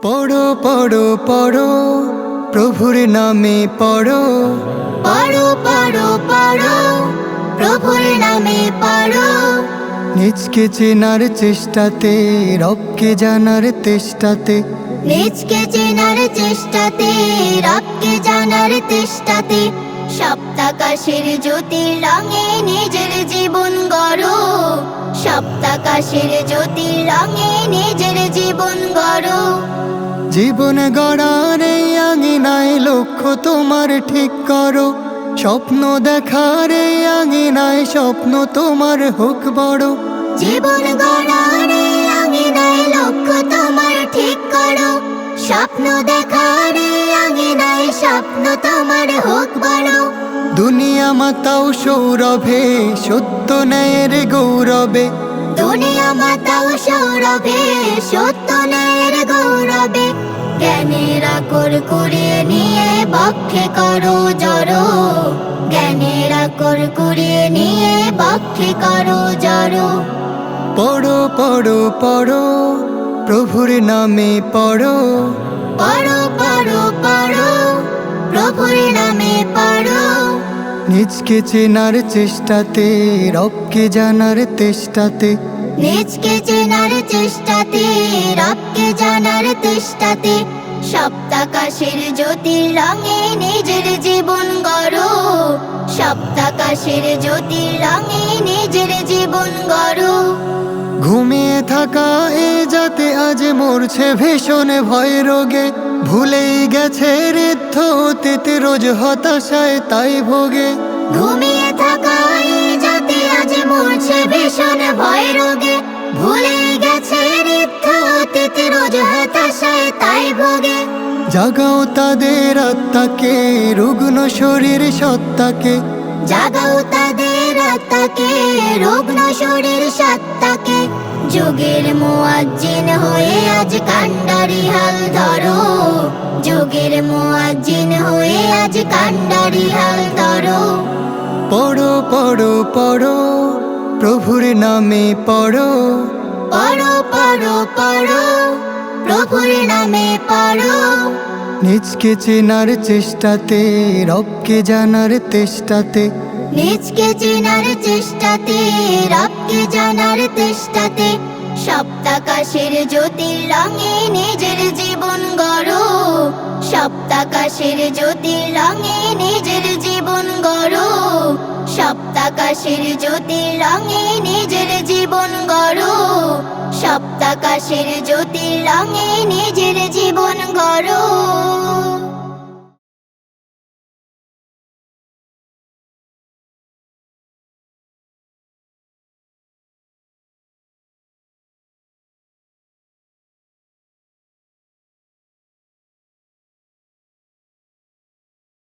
পড়ো পড়ো পড়ো প্রভুর নামে পড়ো। পড়ো পড়ো পড়ো প্রভুর নামে পড়ো। নিজকে চেনার চেষ্টাতে, রবকে জানার তেষ্টাতে, নিজকে চেনার চেষ্টাতে, রবকে জানার তেষ্টাতে, সপ্তাকাশের জ্যোতির রঙে নিজের জীবন গড়ো। সপ্তাকাশের জ্যোতির রঙে নিজের জীবন গড়ো। জীবন গড়ার এই আঙিনায় লক্ষ্য তোমার ঠিক করো। স্বপ্ন দেখার এই আঙিনায় স্বপ্ন তোমার হোক বড়। জীবন গড়ার এই আঙিনায় লক্ষ্য তোমার ঠিক করো। স্বপ্ন দেখার এই আঙিনায় স্বপ্ন তোমার হোক বড়। দুনিয়া মাতাও সৌরভে, সত্য ন্যায়ের গৌরবে। দুনিয়া মাতাও সৌরভে, সত্য ন্যায়ের গৌরবে। জ্ঞানের আকর কুড়িয়ে নিয়ে বক্ষে করো জড়ো। জ্ঞানের আকর কুড়িয়ে নিয়ে বক্ষে করো জড়ো। পড়ো পড়ো পড়ো প্রভুর নামে পড়ো। পড়ো পড়ো পড়ো প্রভুর নামে পড়ো। নিজকে চেনার চেষ্টাতে, রবকে জানার তেষ্টাতে, নিজকে চেনার চেষ্টাতে, রবকে জানার তেষ্টাতে, সপ্তাকাশের জ্যোতির রঙে নিজের জীবন গড়ো। সপ্তাকাশের জ্যোতির রঙে নিজের জীবন গড়ো। ঘুমিয়ে থাকা এ যাতে আজ মরছে ভীষণ ভয় রোগে। ভুলেই গেছে ঋদ্ধ অতীতে, রোজ হতাশায় তাই ভোগে। ঘুমিয়ে থাকা এই জাতি আজ মরছে ভীষণ ভয় রোগে। ভুলে গেছে ঋদ্ধ অতীত, রোজ হতাশায় তাই ভোগে। জাগাও তাদের আত্মাকে, রুগ্ন শরীর সত্তাকে। জাগাও তাদের আত্মাকে, রুগ্ন শরীর সত্তাকে। যুগের মুয়াজ্জিন হয়ে আজ কান্ডারি হাল ধরো। যুগের মুয়াজ্জিন হয়ে আজ কান্ডারি হাল ধরো। পড়ো পড়ো পড়ো প্রভুর নামে পড়ো। পড়ো পড়ো পড়ো প্রভুর নামে পড়ো। নিজকে চেনার চেষ্টাতে, রবকে জানার তেষ্টাতে, নিজকে চেনার চেষ্টাতে, রবকে জানার তেষ্টাতে, সপ্তাকাশের জ্যোতির রঙে নিজের জীবন গড়ো। সপ্তাকাশের জ্যোতির রঙে নিজের জীবন গড়ো। সপ্তাকাশের জ্যোতির রঙে নিজের জীবন গড়ো। সপ্তাকাশের জ্যোতির রঙে নিজের